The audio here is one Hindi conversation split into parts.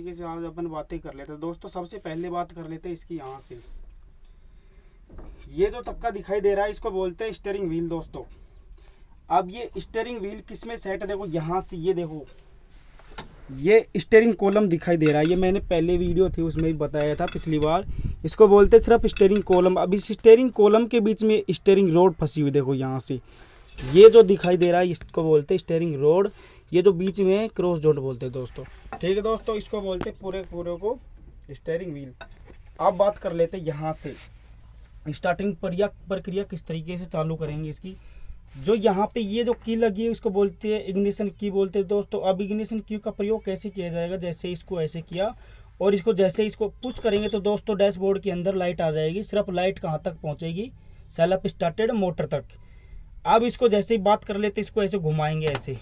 तरीके से आज अपन बातें कर लेते हैं दोस्तों। सबसे पहले बात कर लेते हैं इसकी यहाँ से। ये जो चक्का दिखाई दे रहा है इसको बोलते हैं स्टीयरिंग व्हील दोस्तों। अब ये स्टीयरिंग व्हील किस में सेट है, देखो यहाँ से ये देखो ये स्टीयरिंग कॉलम दिखाई दे रहा है। ये मैंने पहले वीडियो थी उसमें भी बताया था पिछली बार। इसको बोलते हैं सिर्फ स्टीयरिंग कॉलम। अब इस स्टीयरिंग कॉलम के बीच में स्टीयरिंग रोड फंसी हुई, देखो यहाँ से ये जो दिखाई दे रहा है इसको बोलते हैं स्टीयरिंग रोड। ये जो बीच में क्रॉस जोड़ बोलते हैं दोस्तों। ठीक है दोस्तों, इसको बोलते हैं पूरे को स्टीयरिंग व्हील। अब बात कर लेते हैं यहाँ से स्टार्टिंग प्रक्रिया किस तरीके से चालू करेंगे इसकी। जो यहाँ पे ये जो की लगी है इसको बोलते हैं इग्निशन की बोलते हैं दोस्तों। अब इग्निशन की का प्रयोग कैसे किया जाएगा, जैसे इसको ऐसे किया और इसको जैसे इसको पुश करेंगे तो दोस्तों डैशबोर्ड के अंदर लाइट आ जाएगी। सिर्फ लाइट कहाँ तक पहुँचेगी, सेल्फ स्टार्टेड मोटर तक। अब इसको जैसे ही बात कर लेते इसको ऐसे घुमाएंगे ऐसे।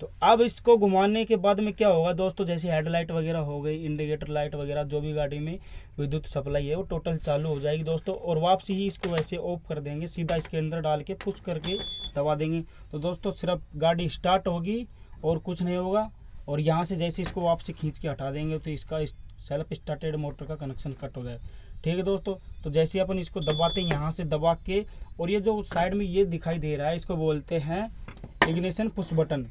तो अब इसको घुमाने के बाद में क्या होगा दोस्तों, जैसे हेडलाइट वगैरह हो गई, इंडिकेटर लाइट वगैरह जो भी गाड़ी में विद्युत सप्लाई है वो टोटल चालू हो जाएगी दोस्तों। और वापसी ही इसको वैसे ऑफ कर देंगे, सीधा इसके अंदर डाल के पुश करके दबा देंगे तो दोस्तों सिर्फ गाड़ी स्टार्ट होगी और कुछ नहीं होगा। और यहाँ से जैसे इसको वापसी खींच के हटा देंगे तो इसका सेल्फ स्टार्टेड मोटर का कनेक्शन कट हो जाएगा। ठीक है दोस्तों, तो जैसे अपन इसको दबाते हैं यहाँ से दबा के, और ये जो साइड में ये दिखाई दे रहा है इसको बोलते हैं इग्निशन पुश बटन।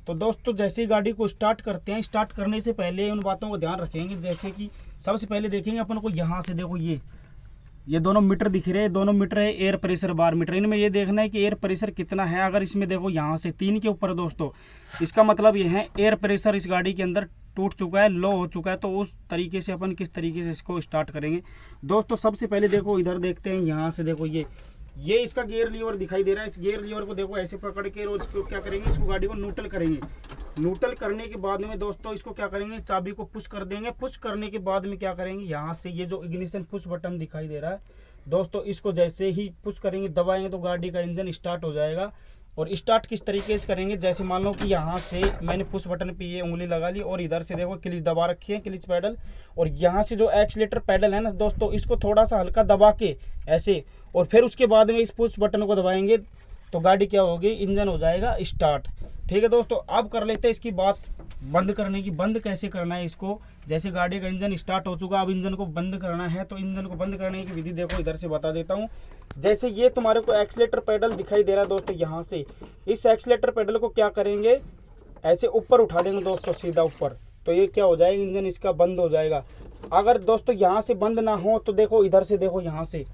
तो दोस्तों जैसे ही गाड़ी को स्टार्ट करते हैं, स्टार्ट करने से पहले उन बातों को ध्यान रखेंगे। जैसे कि सबसे पहले देखेंगे अपन को यहाँ से देखो ये दोनों मीटर दिख रहे हैं, दोनों मीटर है एयर प्रेशर बार मीटर। इनमें ये देखना है कि एयर प्रेशर कितना है। अगर इसमें देखो यहाँ से 3 के ऊपर दोस्तों, इसका मतलब ये है एयर प्रेशर इस गाड़ी के अंदर टूट चुका है, लो हो चुका है। तो उस तरीके से अपन किस तरीके से इसको स्टार्ट करेंगे दोस्तों। सबसे पहले देखो इधर देखते हैं, यहाँ से देखो ये इसका गियर लीवर दिखाई दे रहा है। इस गियर लीवर को देखो ऐसे पकड़ के रोज को क्या करेंगे, इसको गाड़ी को न्यूट्रल करेंगे। न्यूट्रल करने के बाद में दोस्तों इसको क्या करेंगे, चाबी को पुश कर देंगे। पुश करने के बाद में क्या करेंगे, यहाँ से ये जो इग्निशन पुश बटन दिखाई दे रहा है दोस्तों, इसको जैसे ही पुश करेंगे दबाएंगे तो गाड़ी का इंजन स्टार्ट हो जाएगा। और स्टार्ट किस तरीके से करेंगे, जैसे मान लो कि यहाँ से मैंने पुश बटन पे ये उंगली लगा ली और इधर से देखो क्लिच दबा रखी है, क्लिच पैडल। और यहाँ से जो एक्सीलेटर पैडल है ना दोस्तों, इसको थोड़ा सा हल्का दबा के ऐसे, और फिर उसके बाद में इस पुश बटन को दबाएंगे तो गाड़ी क्या होगी, इंजन हो जाएगा स्टार्ट। ठीक है दोस्तों, अब कर लेते हैं इसकी बात बंद करने की। बंद कैसे करना है इसको, जैसे गाड़ी का इंजन स्टार्ट हो चुका, अब इंजन को बंद करना है। तो इंजन को बंद करने की विधि देखो इधर से बता देता हूँ। जैसे ये तुम्हारे को एक्सीलेटर पैडल दिखाई दे रहा है दोस्तों, यहाँ से इस एक्सीलेटर पैडल को क्या करेंगे, ऐसे ऊपर उठा देंगे दोस्तों, सीधा ऊपर। तो ये क्या हो जाएगा, इंजन इसका बंद हो जाएगा। अगर दोस्तों यहाँ से बंद ना हो तो देखो इधर से, देखो यहाँ से,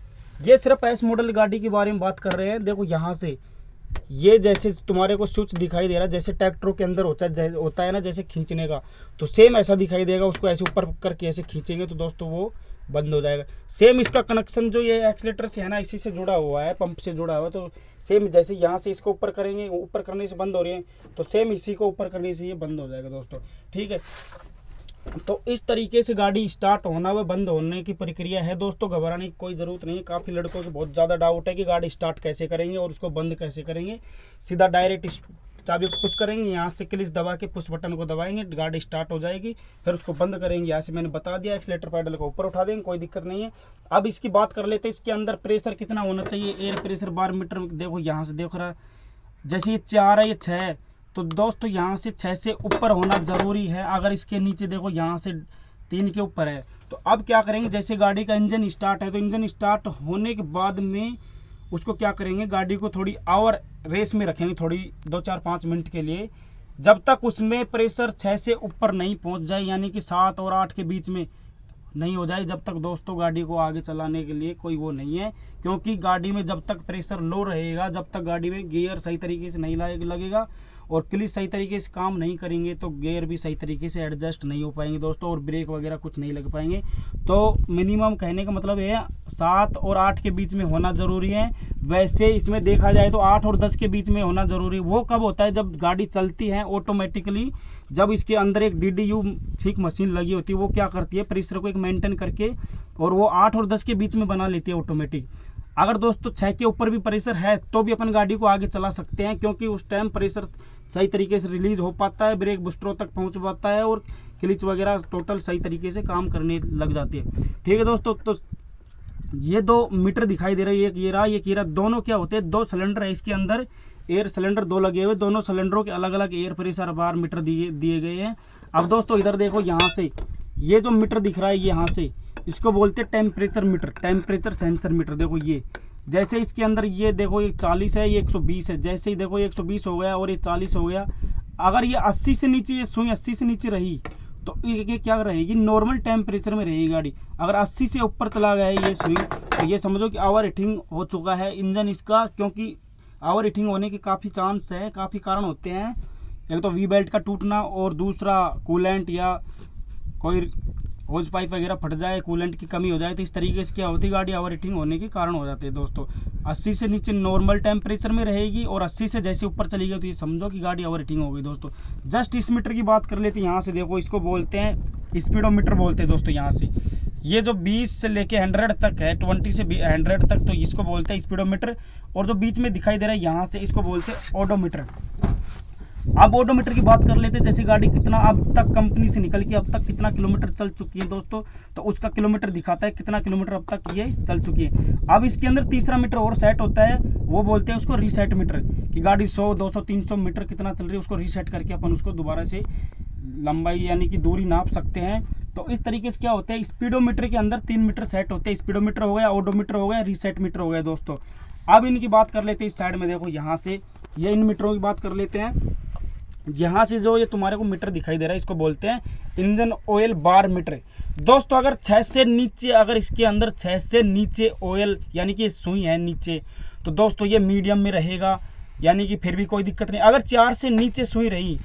ये सिर्फ एस मॉडल गाड़ी के बारे में बात कर रहे हैं। देखो यहाँ से ये जैसे तुम्हारे को स्विच दिखाई दे रहा है, जैसे ट्रैक्टरों के अंदर होता है ना जैसे खींचने का, तो सेम ऐसा दिखाई देगा। उसको ऐसे ऊपर करके ऐसे खींचेंगे तो दोस्तों वो बंद हो जाएगा। सेम इसका कनेक्शन जो ये एक्सीलेटर से है ना, इसी से जुड़ा हुआ है, पंप से जुड़ा हुआ है। तो सेम जैसे यहाँ से इसको ऊपर करेंगे, ऊपर करने से बंद हो रही है, तो सेम इसी को ऊपर करने से ये बंद हो जाएगा दोस्तों। ठीक है, तो इस तरीके से गाड़ी स्टार्ट होना व बंद होने की प्रक्रिया है दोस्तों। घबराने की कोई ज़रूरत नहीं है। काफ़ी लड़कों को बहुत ज़्यादा डाउट है कि गाड़ी स्टार्ट कैसे करेंगे और उसको बंद कैसे करेंगे। सीधा डायरेक्ट चाबी को पुश करेंगे, यहाँ से क्लिच दबा के पुश बटन को दबाएंगे, गाड़ी स्टार्ट हो जाएगी। फिर उसको बंद करेंगे, यहाँ से मैंने बता दिया, एक्सीलेटर पैडल को ऊपर उठा देंगे, कोई दिक्कत नहीं है। अब इसकी बात कर लेते हैं, इसके अंदर प्रेशर कितना होना चाहिए। एयर प्रेशर बार मीटर देखो यहाँ से देख रहा है, जैसे ये 4 है ये 6 है, तो दोस्तों यहाँ से 6 से ऊपर होना ज़रूरी है। अगर इसके नीचे देखो यहाँ से 3 के ऊपर है, तो अब क्या करेंगे, जैसे गाड़ी का इंजन स्टार्ट है तो इंजन स्टार्ट होने के बाद में उसको क्या करेंगे, गाड़ी को थोड़ी आवर रेस में रखेंगे, थोड़ी 2-4-5 मिनट के लिए, जब तक उसमें प्रेशर 6 से ऊपर नहीं पहुँच जाए, यानी कि 7 और 8 के बीच में नहीं हो जाए, जब तक दोस्तों गाड़ी को आगे चलाने के लिए कोई वो नहीं है। क्योंकि गाड़ी में जब तक प्रेशर लो रहेगा, जब तक गाड़ी में गियर सही तरीके से नहीं लगेगा और क्लिच सही तरीके से काम नहीं करेंगे तो गियर भी सही तरीके से एडजस्ट नहीं हो पाएंगे दोस्तों, और ब्रेक वगैरह कुछ नहीं लग पाएंगे। तो मिनिमम कहने का मतलब ये 7 और 8 के बीच में होना ज़रूरी है। वैसे इसमें देखा जाए तो 8 और 10 के बीच में होना ज़रूरी है। वो कब होता है, जब गाड़ी चलती है ऑटोमेटिकली, जब इसके अंदर एक DDU ठीक मशीन लगी होती है, वो क्या करती है, प्रेशर को एक मेंटेन करके और वो 8 और 10 के बीच में बना लेती है ऑटोमेटिक। अगर दोस्तों 6 के ऊपर भी प्रेशर है तो भी अपन गाड़ी को आगे चला सकते हैं, क्योंकि उस टाइम प्रेशर सही तरीके से रिलीज हो पाता है, ब्रेक बूस्टरों तक पहुंच पाता है और क्लिच वगैरह टोटल सही तरीके से काम करने लग जाती है। ठीक है दोस्तों, तो ये 2 मीटर दिखाई दे रहा है, एक ये रहा, एक ये रहा। दोनों क्या होते हैं, 2 सिलेंडर है इसके अंदर, एयर सिलेंडर 2 लगे हुए, दोनों सिलेंडरों के अलग अलग एयर प्रेशर बार मीटर दिए गए हैं। अब दोस्तों इधर देखो, यहाँ से ये जो मीटर दिख रहा है यहाँ से, इसको बोलते हैं temperature meter, temperature sensor meter. देखो ये जैसे इसके अंदर ये देखो ये 40 है, ये 120 है, जैसे ही देखो ये 120 हो गया और ये 40 हो गया। अगर ये 80 से नीचे, ये सुई 80 से नीचे रही तो ये क्या रहेगी, नॉर्मल टेम्परेचर में रहेगी गाड़ी। अगर 80 से ऊपर चला गया है ये सुई तो ये समझो कि ओवर हीटिंग हो चुका है इंजन इसका, क्योंकि ओवर हीटिंग होने के काफ़ी चांस है, काफ़ी कारण होते हैं। एक तो वी बेल्ट का टूटना और दूसरा कूलेंट या कोई होज पाइप वगैरह फट जाए, कूलेंट की कमी हो जाए, तो इस तरीके से क्या होती है गाड़ी ओवर हीटिंग होने के कारण हो जाते हैं दोस्तों। 80 से नीचे नॉर्मल टेम्परेचर में रहेगी और 80 से जैसे ऊपर चली गई तो ये समझो कि गाड़ी ओवर हीटिंग हो गई दोस्तों। जस्ट इस मीटर की बात कर लेते हैं। यहाँ से देखो इसको बोलते हैं स्पीडोमीटर बोलते हैं दोस्तों। यहाँ से ये जो 20 से लेके 100 तक है, 20 से 100 तक, तो इसको बोलते हैं स्पीडोमीटर। और जो बीच में दिखाई दे रहा है यहाँ से, इसको बोलते हैं ओडोमीटर। अब ओडोमीटर की बात कर लेते हैं, जैसे गाड़ी कितना अब तक कंपनी से निकल के अब तक कितना किलोमीटर चल चुकी है दोस्तों, तो उसका किलोमीटर दिखाता है कितना किलोमीटर अब तक ये चल चुकी है। अब इसके अंदर तीसरा मीटर और सेट होता है, वो बोलते हैं उसको रीसेट मीटर, कि गाड़ी 100, 200, 300 मीटर कितना चल रही है उसको रीसेट करके अपन उसको दोबारा से लंबाई यानी कि दूरी नाप सकते हैं। तो इस तरीके से क्या होता है, स्पीडोमीटर के अंदर 3 मीटर सेट होते हैं। स्पीडोमीटर हो गया, ओडोमीटर हो गया, रीसेट मीटर हो गया दोस्तों। अब इनकी बात कर लेते हैं। इस साइड में देखो यहाँ से ये इन मीटरों की बात कर लेते हैं। यहाँ से जो ये तुम्हारे को मीटर दिखाई दे रहा है इसको बोलते हैं इंजन ऑयल बार मीटर दोस्तों। अगर 6 से नीचे, अगर इसके अंदर 6 से नीचे ऑयल यानी कि सुई है नीचे, तो दोस्तों ये मीडियम में रहेगा, यानी कि फिर भी कोई दिक्कत नहीं। अगर 4 से नीचे सुई रही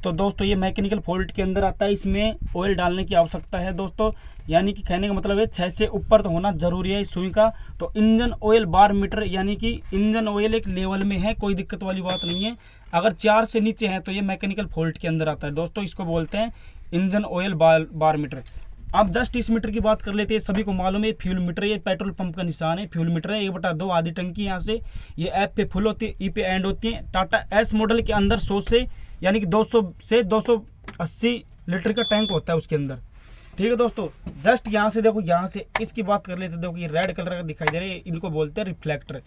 तो दोस्तों ये मैकेनिकल फॉल्ट के अंदर आता है, इसमें ऑयल डालने की आवश्यकता है दोस्तों। यानी कि कहने का मतलब है 6 से ऊपर तो होना जरूरी है इस सुई का। तो इंजन ऑयल बार मीटर यानी कि इंजन ऑयल एक लेवल में है, कोई दिक्कत वाली बात नहीं है। अगर 4 से नीचे है तो ये मैकेनिकल फॉल्ट के अंदर आता है दोस्तों, इसको बोलते हैं इंजन ऑयल बार मीटर। अब जस्ट इस मीटर की बात कर लेते हैं। सभी को मालूम है फ्यूल मीटर, ये पेट्रोल पंप का निशान है, फ्यूल मीटर है। 1/2 आधी टंकी यहाँ से, ये एफ पे फुल होती है, ई पे एंड होती है। टाटा एस मॉडल के अंदर 100 से यानी कि 200 से 280 लीटर का टैंक होता है उसके अंदर, ठीक है दोस्तों। जस्ट यहाँ से देखो, यहाँ से इसकी बात कर लेते हैं। देखो ये रेड कलर का दिखाई दे रहा है, इनको बोलते हैं रिफ्लेक्टर।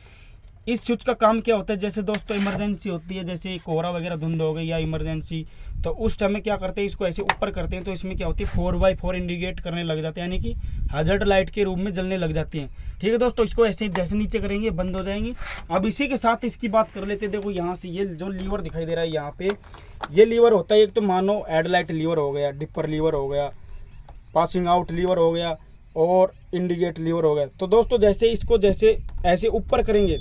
इस स्विच का काम क्या होता है, जैसे दोस्तों इमरजेंसी होती है, जैसे कोहरा वगैरह धुंध हो गई या इमरजेंसी, तो उस टाइम में क्या करते हैं, इसको ऐसे ऊपर करते हैं तो इसमें क्या होती है 4x4 इंडिकेट करने लग जाते हैं, यानी कि हैजर्ड लाइट के रूप में जलने लग जाती हैं, ठीक है दोस्तों। इसको ऐसे जैसे नीचे करेंगे बंद हो जाएंगी। अब इसी के साथ इसकी बात कर लेते हैं। देखो यहाँ से ये जो लीवर दिखाई दे रहा है यहाँ पे, ये लीवर होता है एक तो मानो हेडलाइट लीवर हो गया, डिपर लीवर हो गया, पासिंग आउट लीवर हो गया और इंडिकेट लीवर हो गया। तो दोस्तों जैसे इसको जैसे ऐसे ऊपर करेंगे,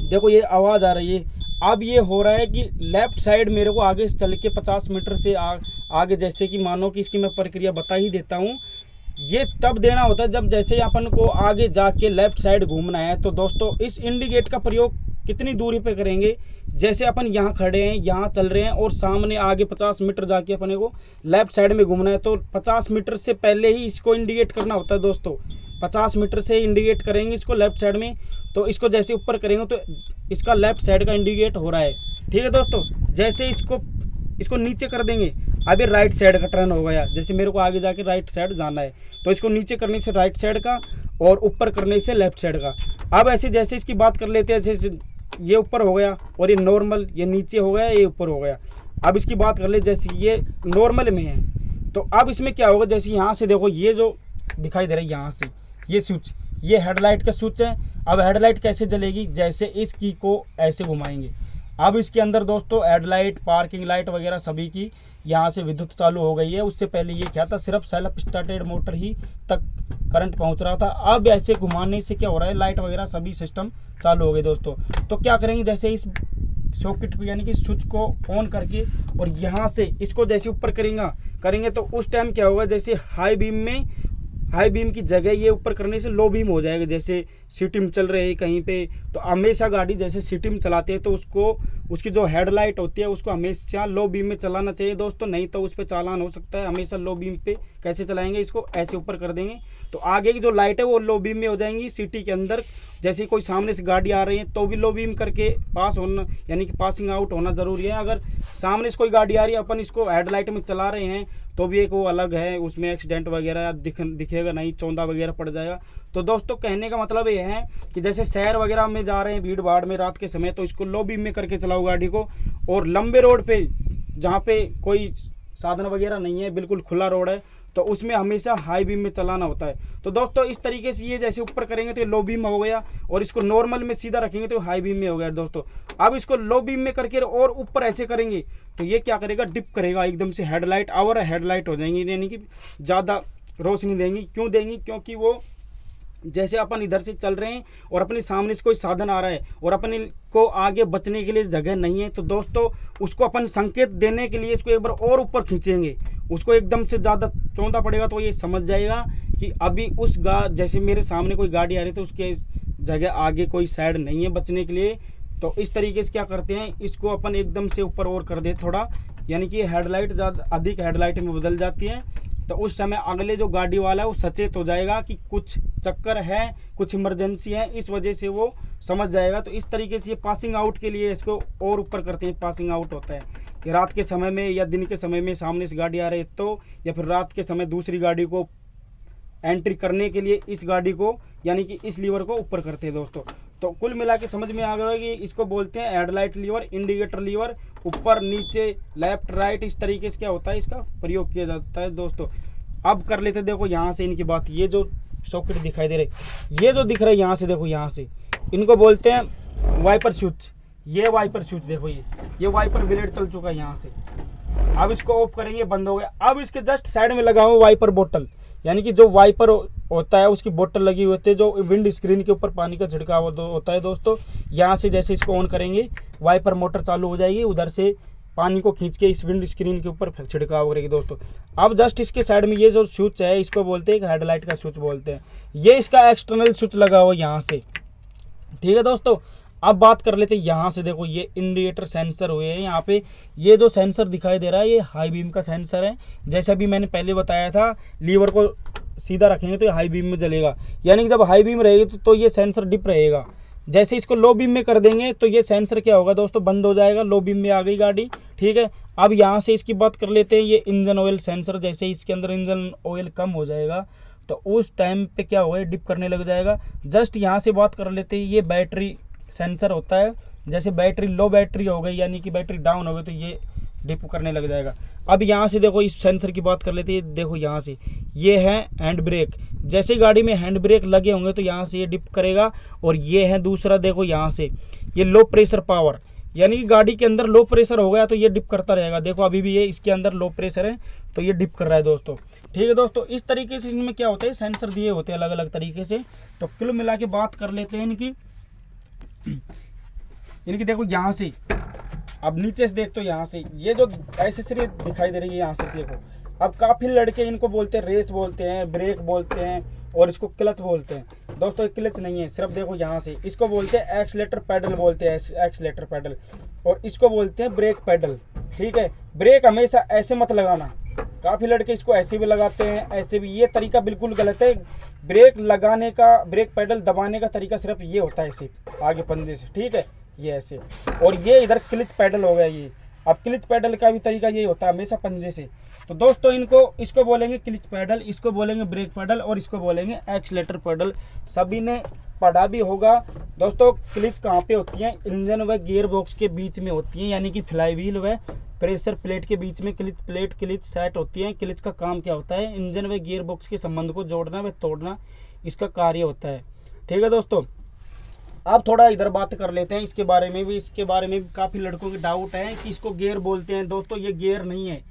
देखो ये आवाज़ आ रही है। अब ये हो रहा है कि लेफ्ट साइड मेरे को आगे चल के 50 मीटर से आगे, जैसे कि मानो कि इसकी मैं प्रक्रिया बता ही देता हूँ। ये तब देना होता है जब जैसे अपन को आगे जाके लेफ्ट साइड घूमना है। तो दोस्तों इस इंडिकेट का प्रयोग कितनी दूरी पे करेंगे, जैसे अपन यहाँ खड़े हैं, यहाँ चल रहे हैं और सामने आगे 50 मीटर जाके अपने को लेफ्ट साइड में घूमना है, तो 50 मीटर से पहले ही इसको इंडिकेट करना होता है दोस्तों। 50 मीटर से इंडिकेट करेंगे इसको लेफ्ट साइड में, तो इसको जैसे ऊपर करेंगे तो इसका लेफ्ट साइड का इंडिकेट हो रहा है, ठीक है दोस्तों। जैसे इसको नीचे कर देंगे, अभी राइट साइड का टर्न हो गया, जैसे मेरे को आगे जाके राइट साइड जाना है, तो इसको नीचे करने से राइट साइड का और ऊपर करने से लेफ्ट साइड का। अब ऐसे जैसे इसकी बात कर लेते हैं, जैसे ये ऊपर हो गया और ये नॉर्मल, ये नीचे हो गया, ये ऊपर हो गया। अब इसकी बात कर ले, जैसे ये नॉर्मल में है, तो अब इसमें क्या होगा, जैसे यहाँ से देखो ये जो दिखाई दे रहा है यहाँ से ये स्विच, ये हेडलाइट का स्विच है। अब हेडलाइट कैसे जलेगी, जैसे इस की को ऐसे घुमाएंगे। अब इसके अंदर दोस्तों हेडलाइट, पार्किंग लाइट वगैरह सभी की यहाँ से विद्युत चालू हो गई है। उससे पहले ये क्या था, सिर्फ सेल्फ स्टार्टेड मोटर ही तक करंट पहुँच रहा था। अब ऐसे घुमाने से क्या हो रहा है, लाइट वगैरह सभी सिस्टम चालू हो गए दोस्तों। तो क्या करेंगे, जैसे इस सॉकेट को यानी कि स्विच को ऑन करके और यहाँ से इसको जैसे ऊपर करेंगे तो उस टाइम क्या होगा, जैसे हाई बीम की जगह ये ऊपर करने से लो बीम हो जाएगा। जैसे सिटी में चल रहे हैं कहीं पे, तो हमेशा गाड़ी जैसे सिटी में चलाते हैं तो उसकी जो हेडलाइट होती है उसको हमेशा लो बीम में चलाना चाहिए दोस्तों, नहीं तो उस पर चालान हो सकता है। हमेशा लो बीम पे कैसे चलाएंगे, इसको ऐसे ऊपर कर देंगे तो आगे की जो लाइट है वो लो बीम में हो जाएंगी। सिटी के अंदर जैसे कोई सामने से गाड़ी आ रही है तो भी लो बीम करके पास होना, यानी कि पासिंग आउट होना ज़रूरी है। अगर सामने से कोई गाड़ी आ रही है, अपन इसको हेडलाइट में चला रहे हैं तो भी एक वो अलग है, उसमें एक्सीडेंट वगैरह दिखेगा नहीं, चौंधा वगैरह पड़ जाएगा। तो दोस्तों कहने का मतलब ये है कि जैसे शहर वगैरह में जा रहे हैं भीड़ भाड़ में रात के समय, तो इसको लो बीम में करके चलाओ गाड़ी को। और लंबे रोड पे जहाँ पे कोई साधन वगैरह नहीं है, बिल्कुल खुला रोड है, तो उसमें हमेशा हाई बीम में चलाना होता है। तो दोस्तों इस तरीके से ये जैसे ऊपर करेंगे तो लो बीम हो गया, और इसको नॉर्मल में सीधा रखेंगे तो हाई बीम में हो गया दोस्तों। अब इसको लो बीम में करके और ऊपर ऐसे करेंगे तो ये क्या करेगा, डिप करेगा एकदम से, हेडलाइट और हेडलाइट हो जाएंगी, यानी कि ज़्यादा रोशनी देंगी। क्यों देंगी, क्योंकि वो जैसे अपन इधर से चल रहे हैं और अपने सामने से कोई साधन आ रहा है और अपने को आगे बचने के लिए जगह नहीं है, तो दोस्तों उसको अपन संकेत देने के लिए इसको एक बार और ऊपर खींचेंगे, उसको एकदम से ज़्यादा चौंधा पड़ेगा तो ये समझ जाएगा कि अभी उस जैसे मेरे सामने कोई गाड़ी आ रही है तो उसके जगह आगे कोई साइड नहीं है बचने के लिए। तो इस तरीके से क्या करते हैं, इसको अपन एकदम से ऊपर और कर दे थोड़ा, यानी कि हेडलाइट ज़्यादा अधिक हेडलाइट में बदल जाती है। तो उस समय अगले जो गाड़ी वाला है वो सचेत हो जाएगा कि कुछ चक्कर है, कुछ इमरजेंसी है, इस वजह से वो समझ जाएगा। तो इस तरीके से ये पासिंग आउट के लिए इसको और ऊपर करते हैं। पासिंग आउट होता है कि रात के समय में या दिन के समय में सामने से गाड़ी आ रही है तो, या फिर रात के समय दूसरी गाड़ी को एंट्री करने के लिए इस गाड़ी को यानी कि इस लीवर को ऊपर करते हैं दोस्तों। तो कुल मिला के समझ में आ गया कि इसको बोलते हैं हेडलाइट लीवर, इंडिकेटर लीवर, ऊपर नीचे लेफ्ट राइट, इस तरीके से क्या होता है इसका प्रयोग किया जाता है दोस्तों। अब कर लेते देखो यहाँ से इनकी बात, ये जो सॉकेट दिखाई दे रहे, ये जो दिख रहा है यहाँ से, देखो यहाँ से इनको बोलते हैं वाइपर स्विच। ये वाइपर स्विच देखो, ये वाइपर ब्लेड चल चुका है यहाँ से। अब इसको ऑफ करेंगे, बंद हो गया। अब इसके जस्ट साइड में लगा हुआ वाइपर बोतल, यानी कि जो वाइपर होता है उसकी बोतल लगी हुई होती है, जो विंड स्क्रीन के ऊपर पानी का छिड़काव होता है दोस्तों। यहाँ से जैसे इसको ऑन करेंगे वाइपर मोटर चालू हो जाएगी, उधर से पानी को खींच के इस विंड स्क्रीन के ऊपर छिड़काव करेगी दोस्तों। अब जस्ट इसके साइड में ये जो स्विच है इसको बोलते हैं हेडलाइट का स्विच बोलते हैं। ये इसका एक्सटर्नल स्विच लगा हुआ यहाँ से, ठीक है दोस्तों। अब बात कर लेते हैं यहाँ से, देखो ये इंडिकेटर सेंसर हुए हैं यहाँ पे। ये जो सेंसर दिखाई दे रहा है ये हाई बीम का सेंसर है। जैसे अभी मैंने पहले बताया था, लीवर को सीधा रखेंगे तो ये हाई बीम में जलेगा, यानी कि जब हाई बीम रहेगी तो ये सेंसर डिप रहेगा। जैसे इसको लो बीम में कर देंगे तो ये सेंसर क्या होगा दोस्तों, बंद हो जाएगा, लो बीम में आ गई गाड़ी, ठीक है। अब यहाँ से इसकी बात कर लेते हैं, ये इंजन ऑयल सेंसर, जैसे इसके अंदर इंजन ऑयल कम हो जाएगा तो उस टाइम पे क्या होगा, डिप करने लग जाएगा। जस्ट यहाँ से बात कर लेते हैं, ये बैटरी सेंसर होता है। जैसे बैटरी लो बैटरी हो गई यानी कि बैटरी डाउन हो गई तो ये डिप करने लग जाएगा। अब यहाँ से देखो इस सेंसर की बात कर लेते हैं, देखो यहाँ से ये है हैंड ब्रेक। जैसे गाड़ी में हैंड ब्रेक लगे होंगे तो यहाँ से ये डिप करेगा। और ये है दूसरा, देखो यहाँ से ये लो प्रेशर पावर, यानी कि गाड़ी के अंदर लो प्रेशर हो गया तो ये डिप करता रहेगा। देखो अभी भी ये इसके अंदर लो प्रेशर है तो ये डिप कर रहा है दोस्तों, ठीक है दोस्तों। इस तरीके से इसमें क्या होता है, सेंसर दिए होते हैं अलग अलग तरीके से। तो कुल मिला के बात कर लेते हैं इनकी देखो यहाँ से, अब नीचे से देख तो यहाँ से ये जो एक्सेसरी दिखाई दे रही है यहाँ से देखो। अब काफ़ी लड़के इनको बोलते हैं रेस बोलते हैं, ब्रेक बोलते हैं और इसको क्लच बोलते हैं दोस्तों। ये क्लच नहीं है, सिर्फ देखो यहाँ से इसको बोलते हैं एक्सीलेटर पैडल बोलते हैं, एक्सीलेटर पैडल, और इसको बोलते हैं ब्रेक पैडल, ठीक है। ब्रेक हमेशा ऐसे मत लगाना, काफ़ी लड़के इसको ऐसे भी लगाते हैं, ऐसे भी। ये तरीका बिल्कुल गलत है। ब्रेक लगाने का, ब्रेक पैडल दबाने का तरीका सिर्फ ये होता है, ऐसे आगे पंजे से, ठीक है, ये ऐसे। और ये इधर क्लिच पैडल हो गया ये। अब क्लिच पैडल का भी तरीका ये होता है हमेशा पंजे से। तो दोस्तों इसको बोलेंगे क्लिच पैडल, इसको बोलेंगे ब्रेक पैडल और इसको बोलेंगे एक्सीलेटर पैडल। सभी ने पढ़ा भी होगा दोस्तों। क्लिच कहाँ पे होती है, इंजन व गियर बॉक्स के बीच में होती है, यानी कि फ्लाई व्हील व प्रेशर प्लेट के बीच में क्लिच प्लेट क्लिच सेट होती है। क्लिच का काम क्या होता है, इंजन व गियर बॉक्स के संबंध को जोड़ना व तोड़ना इसका कार्य होता है, ठीक है दोस्तों। अब थोड़ा इधर बात कर लेते हैं इसके बारे में भी। इसके बारे में भी काफ़ी लड़कों के डाउट है कि इसको गियर बोलते हैं दोस्तों। ये गियर नहीं है,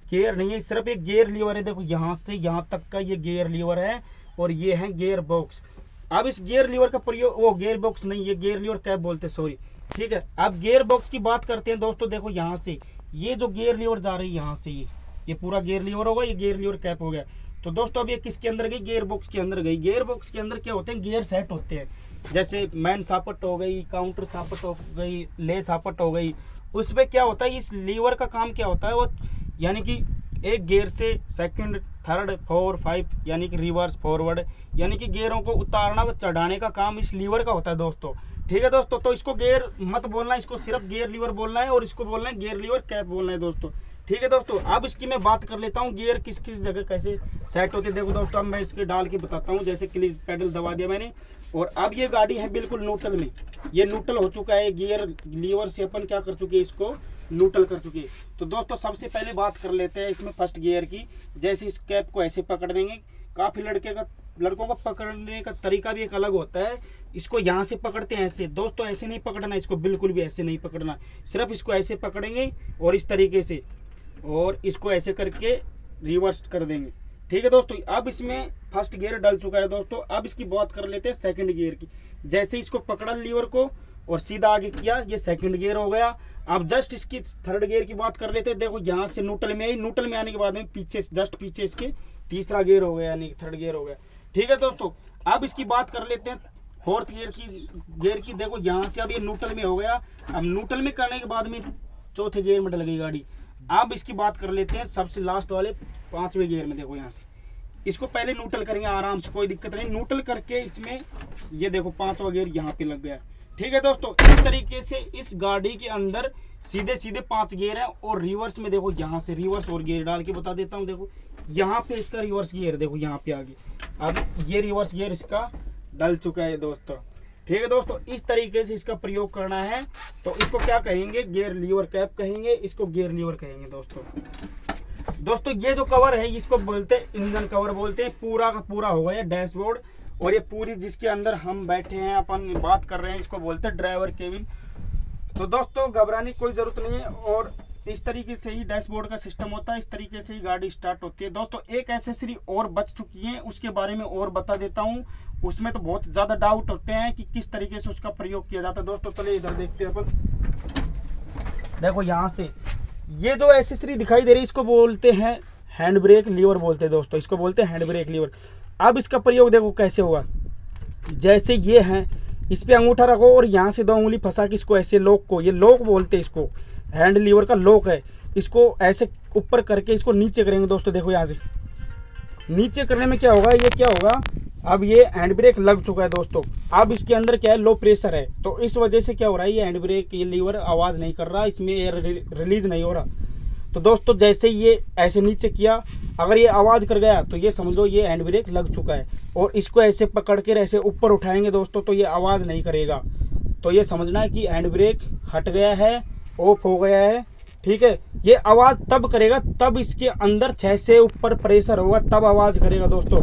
गियर नहीं है, सिर्फ एक गियर लीवर है। देखो यहाँ से यहाँ तक का ये गियर लीवर है और ये है गियर बॉक्स। अब इस गियर लीवर का प्रयोग, वो गियर बॉक्स नहीं, ये गियर लीवर कैप बोलते हैं, सॉरी, ठीक है। अब गियर बॉक्स की बात करते हैं दोस्तों। देखो यहाँ से ये जो गियर लीवर जा रही है यहाँ से, ये पूरा गियर लीवर होगा, ये गियर लीवर कैप हो गया। तो दोस्तों अब ये किसके अंदर गई, गियर बॉक्स के अंदर गई। गियर बॉक्स के अंदर क्या होते हैं, गियर सेट होते हैं। जैसे मैन सापट हो गई, काउंटर सापट हो गई, ले सापट हो गई। उसमें क्या होता है, इस लीवर का काम क्या होता है, वो यानी कि एक गियर से सेकंड, थर्ड, 4, 5 यानी कि रिवर्स, फॉरवर्ड, यानी कि गियरों को उतारना व चढ़ाने का काम इस लीवर का होता है दोस्तों, ठीक है दोस्तों। तो इसको गियर मत बोलना, इसको सिर्फ गियर लीवर बोलना है और इसको बोलना है गियर लीवर कैप बोलना है दोस्तों, ठीक है दोस्तों, अब इसकी मैं बात कर लेता हूँ गियर किस किस जगह कैसे सेट होते हैं। देखो दोस्तों, अब मैं इसके डाल के बताता हूँ। जैसे क्लीज पेडल दबा दिया मैंने, और अब ये गाड़ी है बिल्कुल न्यूट्रल में। ये न्यूट्रल हो चुका है, गियर लीवर से अपन क्या कर चुके हैं, इसको न्यूट्रल कर चुके हैं। तो दोस्तों सबसे पहले बात कर लेते हैं इसमें फर्स्ट गियर की। जैसे इस कैप को ऐसे पकड़ देंगे, काफ़ी लड़कों का पकड़ने का तरीका भी एक अलग होता है। इसको यहाँ से पकड़ते हैं ऐसे, दोस्तों ऐसे नहीं पकड़ना, इसको बिल्कुल भी ऐसे नहीं पकड़ना, सिर्फ इसको ऐसे पकड़ेंगे और इस तरीके से, और इसको ऐसे करके रिवर्स कर देंगे। ठीक है दोस्तों, अब इसमें फर्स्ट गियर डल चुका है दोस्तों। अब इसकी बात कर लेते हैं सेकंड गियर की। जैसे इसको पकड़ा लीवर को और सीधा आगे किया, ये सेकंड गियर हो गया। अब जस्ट इसकी थर्ड गियर की बात कर लेते हैं। देखो यहाँ से न्यूट्रल में आई, न्यूट्रल में आने के बाद में पीछे जस्ट पीछे इसके तीसरा गियर हो गया, यानी थर्ड गियर हो गया। ठीक है दोस्तों, अब इसकी बात कर लेते हैं फोर्थ गियर की। देखो यहाँ से अब ये न्यूट्रल में हो गया। अब न्यूट्रल में करने के बाद में चौथे गियर में डल गई गाड़ी। अब इसकी बात कर लेते हैं सबसे लास्ट वाले पांचवें गियर में। देखो यहाँ से इसको पहले न्यूट्रल करेंगे आराम से, कोई दिक्कत नहीं। न्यूट्रल करके इसमें ये देखो पांचवा गियर यहाँ पे लग गया। ठीक है दोस्तों, इस तरीके से इस गाड़ी के अंदर सीधे सीधे 5 गियर है। और रिवर्स में देखो यहाँ से रिवर्स और गियर डाल के बता देता हूँ। देखो यहाँ पे इसका रिवर्स गियर, देखो यहाँ पे आगे अब ये रिवर्स गियर इसका डल चुका है दोस्तों। ठीक है दोस्तों, इस तरीके से इसका प्रयोग करना है। तो इसको क्या कहेंगे, गियर लीवर कैप कहेंगे, इसको गियर लीवर कहेंगे दोस्तों। ये जो कवर है इसको बोलते हैं इंजन कवर बोलते हैं। पूरा का पूरा हो गया डैशबोर्ड, और ये पूरी जिसके अंदर हम बैठे हैं अपन बात कर रहे हैं, इसको बोलते हैं ड्राइवर केबिन। तो दोस्तों घबराने की कोई ज़रूरत नहीं है, और इस तरीके से ही डैशबोर्ड का सिस्टम होता है, इस तरीके से ही गाड़ी स्टार्ट होती है दोस्तों। एक एसेसरी और बच चुकी है, उसके बारे में और बता देता हूँ। उसमें तो बहुत ज़्यादा डाउट होते हैं कि किस तरीके से उसका प्रयोग किया जाता है दोस्तों। चलिए इधर देखते हैं अपन। देखो यहाँ से ये जो एसेसरी दिखाई दे रही है इसको बोलते हैं हैंड ब्रेक लीवर बोलते हैं दोस्तों, इसको बोलते हैं हैंड ब्रेक लीवर। अब इसका प्रयोग देखो कैसे होगा। जैसे ये है, इस पे अंगूठा रखो और यहाँ से 2 उंगली फंसा के इसको ऐसे लॉक को, ये लॉक बोलते हैं इसको, हैंड लीवर का लॉक है। इसको ऐसे ऊपर करके इसको नीचे करेंगे दोस्तों। देखो यहाँ से नीचे करने में क्या होगा, ये क्या होगा, अब ये हैंड ब्रेक लग चुका है दोस्तों। अब इसके अंदर क्या है, लो प्रेशर है, तो इस वजह से क्या हो रहा है, ये हैंड ब्रेक ये लीवर आवाज़ नहीं कर रहा, इसमें एयर रिलीज नहीं हो रहा। तो दोस्तों जैसे ये ऐसे नीचे किया, अगर ये आवाज़ कर गया तो ये समझो ये हैंड ब्रेक लग चुका है। और इसको ऐसे पकड़ के ऐसे ऊपर उठाएंगे दोस्तों तो ये आवाज़ नहीं करेगा। तो ये समझना है कि हैंड ब्रेक हट गया है, ऑफ हो गया है। ठीक है, ये आवाज़ तब करेगा तब इसके अंदर 6 से ऊपर प्रेशर होगा, तब आवाज़ करेगा दोस्तों।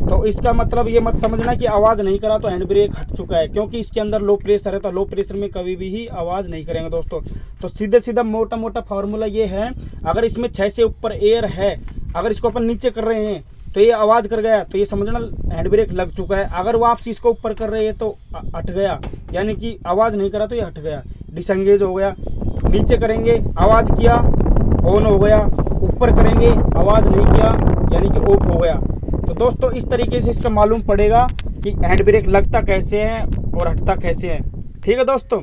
तो इसका मतलब ये मत समझना कि आवाज़ नहीं करा तो हैंड ब्रेक हट चुका है, क्योंकि इसके अंदर लो प्रेशर है, तो लो प्रेशर में कभी भी ही आवाज़ नहीं करेंगे दोस्तों। तो सीधे सीधा मोटा मोटा फार्मूला ये है, अगर इसमें 6 से ऊपर एयर है, अगर इसको अपन नीचे कर रहे हैं तो ये आवाज़ कर गया तो ये समझना हैंड ब्रेक लग चुका है। अगर वापसी इसको ऊपर कर रहे हैं तो हट गया, यानी कि आवाज़ नहीं करा तो ये हट गया, डिसंगेज हो गया। नीचे करेंगे आवाज़ किया, ऑन हो गया। ऊपर करेंगे आवाज़ नहीं किया, यानी कि ऑफ हो गया। तो दोस्तों इस तरीके से इसका मालूम पड़ेगा कि हैंड ब्रेक लगता कैसे है और हटता कैसे है। ठीक है दोस्तों।